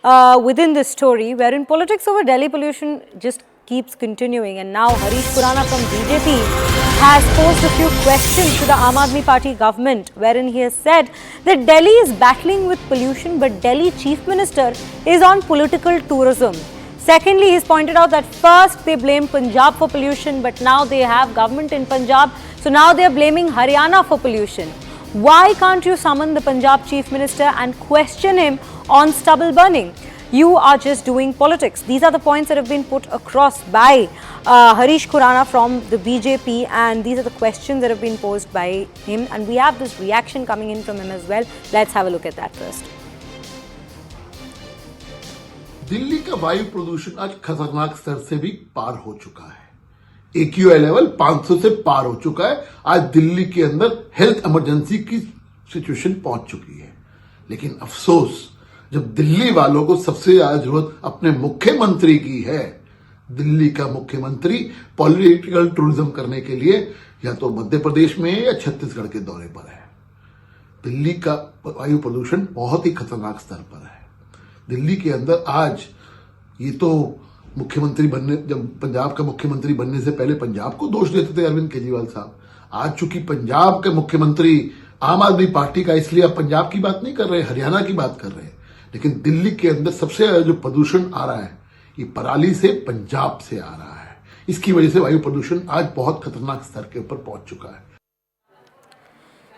within this story, wherein politics over Delhi pollution just keeps continuing, and now Harish Khurana from BJP has posed a few questions to the Aam Aadmi Party government, wherein he has said that Delhi is battling with pollution, but Delhi Chief Minister is on political tourism. Secondly, he's pointed out that first they blamed Punjab for pollution, but now they have government in Punjab, so now they are blaming Haryana for pollution. Why can't you summon the Punjab Chief Minister and question him on stubble burning? You are just doing politics. These are the points that have been put across by Harish Khurana from the BJP, and these are the questions that have been posed by him, and we have this reaction coming in from him as well. Let's have a look at that first. Delhi का वायु प्रदूषण आज खतरनाक स्तर से भी पार हो चुका है। AQI लेवल 500 से पार हो चुका है। आज दिल्ली के अंदर हेल्थ इमरजेंसी की सिचुएशन पहुंच चुकी है। लेकिन अफसोस, जब दिल्ली वालों को सबसे ज्यादा जरूरत अपने मुख्यमंत्री की है, दिल्ली का मुख्यमंत्री पॉलिटिकल टूरिज्म करने के लिए या तो मध्य प्रदेश में या छत्तीसगढ़ के दौरे पर है। दिल्ली का वायु प्रदूषण बहुत ही खतरनाक स्तर पर है। दिल्ली के अंदर आज ये तो मुख्यमंत्री बनने, जब पंजाब का मुख्यमंत्री बनने से पहले पंजाब को दोष देते थे अरविंद केजरीवाल साहब। आज चूंकि पंजाब के मुख्यमंत्री आम आदमी पार्टी का, इसलिए आप पंजाब की बात नहीं कर रहे, हरियाणा की बात कर रहे हैं। लेकिन दिल्ली के अंदर सबसे ज्यादा जो प्रदूषण आ रहा है, ये पराली से, पंजाब से आ रहा है। इसकी वजह से वायु प्रदूषण आज बहुत खतरनाक स्तर के ऊपर पहुंच चुका है।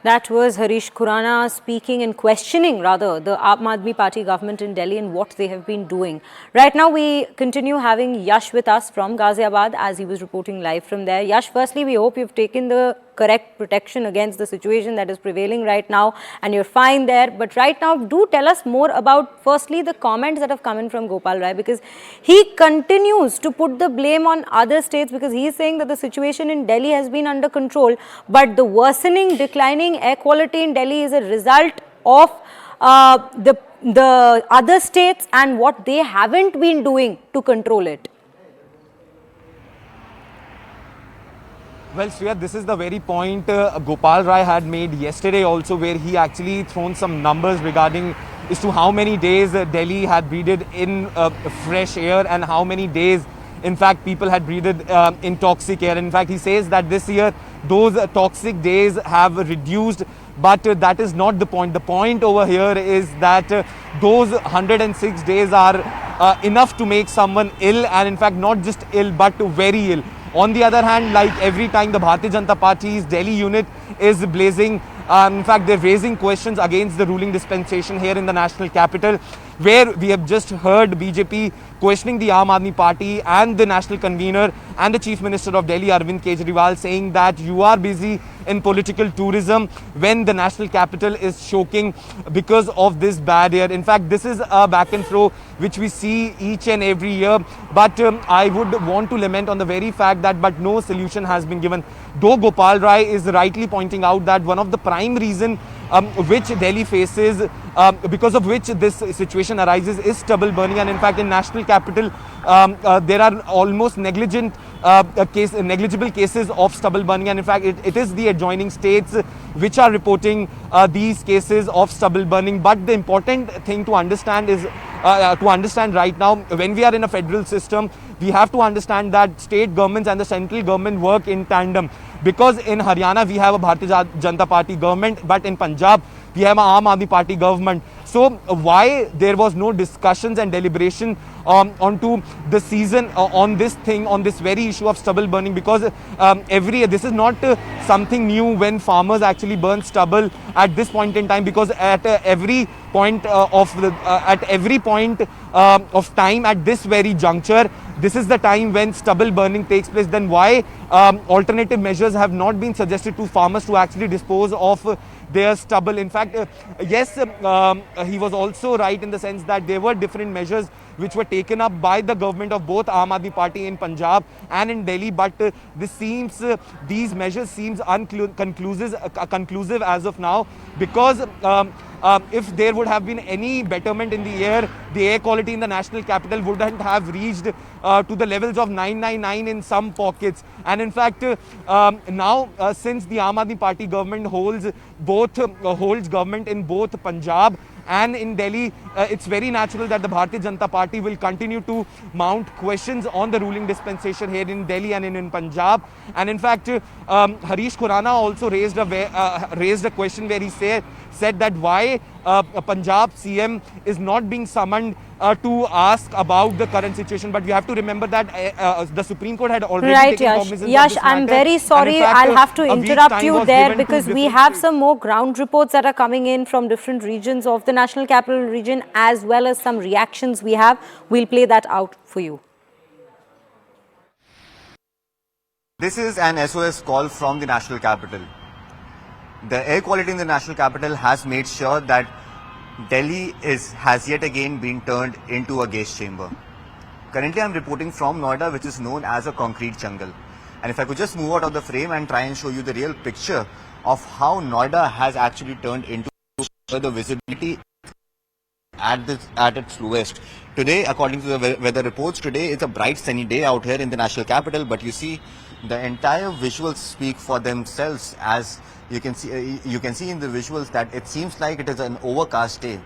That was Harish Khurana speaking and questioning, rather, the Aam Aadmi Party government in Delhi and what they have been doing. Right now, we continue having Yash with us from Ghaziabad as he was reporting live from there. Yash, firstly, we hope you've taken the correct protection against the situation that is prevailing right now and you're fine there. But right now, do tell us more about, firstly, the comments that have come in from Gopal Rai, because he continues to put the blame on other states, because he is saying that the situation in Delhi has been under control, but the worsening, declining air quality in Delhi is a result of the other states and what they haven't been doing to control it. Well, Shreya, this is the very point Gopal Rai had made yesterday also, where he actually thrown some numbers regarding as to how many days Delhi had breathed in fresh air and how many days, in fact, people had breathed in toxic air. In fact, he says that this year those toxic days have reduced, but that is not the point. The point over here is that those 106 days are enough to make someone ill, and in fact not just ill but very ill. On the other hand, like every time the Bharatiya Janata Party's Delhi unit is blazing, in fact they're raising questions against the ruling dispensation here in the national capital, where we have just heard BJP questioning the Aam Aadmi Party and the national convener and the Chief Minister of Delhi, Arvind Kejriwal, saying that you are busy in political tourism when the national capital is choking because of this bad air. In fact, this is a back and fro which we see each and every year, but I would want to lament on the very fact that but no solution has been given. Though Gopal Rai is rightly pointing out that one of the prime reason which Delhi faces, because of which this situation arises, is stubble burning, and in fact in national capital there are almost negligible cases of stubble burning, and in fact it is the adjoining states which are reporting these cases of stubble burning. But the important thing to understand is right now, when we are in a federal system, we have to understand that state governments and the central government work in tandem. Because in Haryana we have a Bharatiya Janata Party government, but in Punjab we have an Aam Aadmi Party government. So why there was no discussions and deliberation onto the season on this thing, on this very issue of stubble burning? Because this is not something new when farmers actually burn stubble at this point in time, because at every point of time at this very juncture, this is the time when stubble burning takes place. Then why alternative measures have not been suggested to farmers to actually dispose of their stubble? In fact, yes, he was also right in the sense that there were different measures which were taken up by the government of both Aam Aadmi Party in Punjab and in Delhi, but these measures seems conclusive as of now, because if there would have been any betterment in the air quality in the national capital wouldn't have reached to the levels of 999 in some pockets. And in fact, now since the Aam Aadmi Party government holds government in both Punjab And in Delhi, it's very natural that the Bharatiya Janata Party will continue to mount questions on the ruling dispensation here in Delhi and in Punjab. And in fact, Harish Khurana also raised a question where he said that why Punjab CM is not being summoned to ask about the current situation. But we have to remember that the Supreme Court had already taken cognizance of Yash, this I'm matter. very And sorry, in fact, I'll have to a week's interrupt time you was there given to because we different have states. some more ground reports that are coming in from different regions of the National Capital Region, as well as some reactions we have. We'll play that out for you. This is an SOS call from the national capital. The air quality in the national capital has made sure that Delhi has yet again been turned into a gas chamber. Currently, I'm reporting from Noida, which is known as a concrete jungle. And if I could just move out of the frame and try and show you the real picture of how Noida has actually turned into the visibility at its lowest. Today, according to the weather reports, today is a bright sunny day out here in the national capital, but you see the entire visuals speak for themselves. As you can see in the visuals that it seems like it is an overcast day.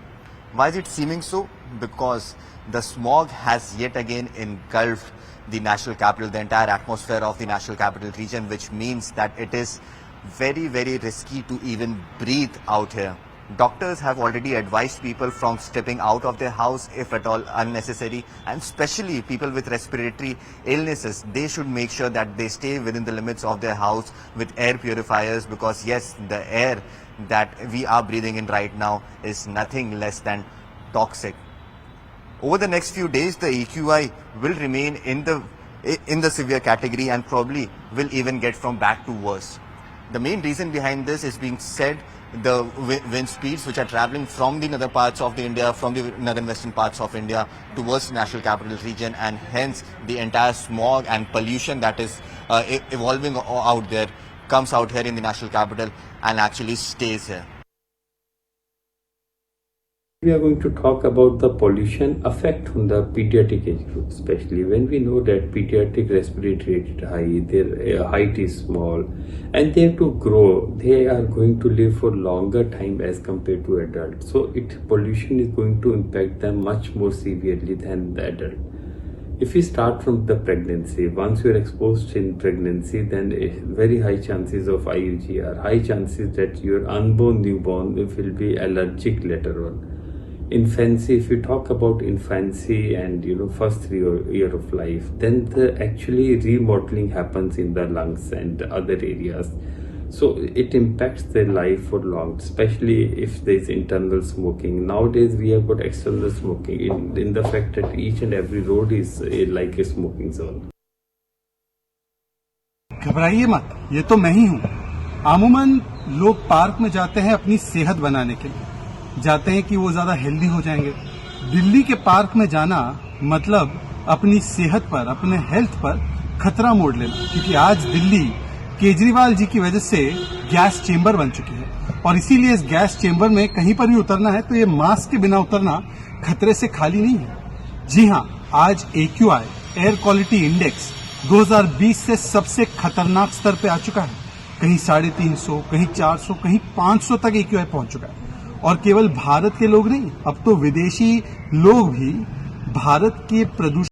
Why is it seeming so? Because the smog has yet again engulfed the national capital, the entire atmosphere of the national capital region, which means that it is very, very risky to even breathe out here. Doctors have already advised people from stepping out of their house if at all unnecessary, and especially people with respiratory illnesses, they should make sure that they stay within the limits of their house with air purifiers, because yes, the air that we are breathing in right now is nothing less than toxic. Over the next few days, the AQI will remain in the severe category and probably will even get from bad to worse. The main reason behind this is being said the wind speeds which are traveling from the northern parts of India, from the northern western parts of India towards the national capital region, and hence the entire smog and pollution that is evolving out there comes out here in the national capital and actually stays here. We are going to talk about the pollution effect on the pediatric age group, especially when we know that pediatric respiratory rate is high, their height is small, and they have to grow. They are going to live for longer time as compared to adults. So pollution is going to impact them much more severely than the adult. If we start from the pregnancy, once you are exposed in pregnancy, then very high chances of IUGR, high chances that your unborn newborn will be allergic later on. Infancy, if you talk about infancy and first year of life, then actually remodeling happens in the lungs and other areas. So it impacts their life for long, especially if there is internal smoking. Nowadays we have got external smoking in the fact that each and every road is like a smoking zone. घबराइए मत, ये तो मैं ही हूँ। आमूमन लोग park में जाते हैं अपनी सेहत बनाने के लिए, जाते हैं कि वो ज्यादा हेल्दी हो जाएंगे। दिल्ली के पार्क में जाना मतलब अपनी सेहत पर, अपने हेल्थ पर खतरा मोड़ लेना, क्योंकि आज दिल्ली केजरीवाल जी की वजह से गैस चेंबर बन चुकी है, और इसीलिए इस गैस चेंबर में कहीं पर भी उतरना है तो ये मास्क के बिना उतरना खतरे से खाली नहीं है। जी हाँ, आज AQI एयर क्वालिटी इंडेक्स 2020 से सबसे खतरनाक स्तर पे आ चुका है। कहीं 350, कहीं 400, कहीं 500 तक AQI पहुंच चुका है। और केवल भारत के लोग नहीं, अब तो विदेशी लोग भी भारत के प्रदूषण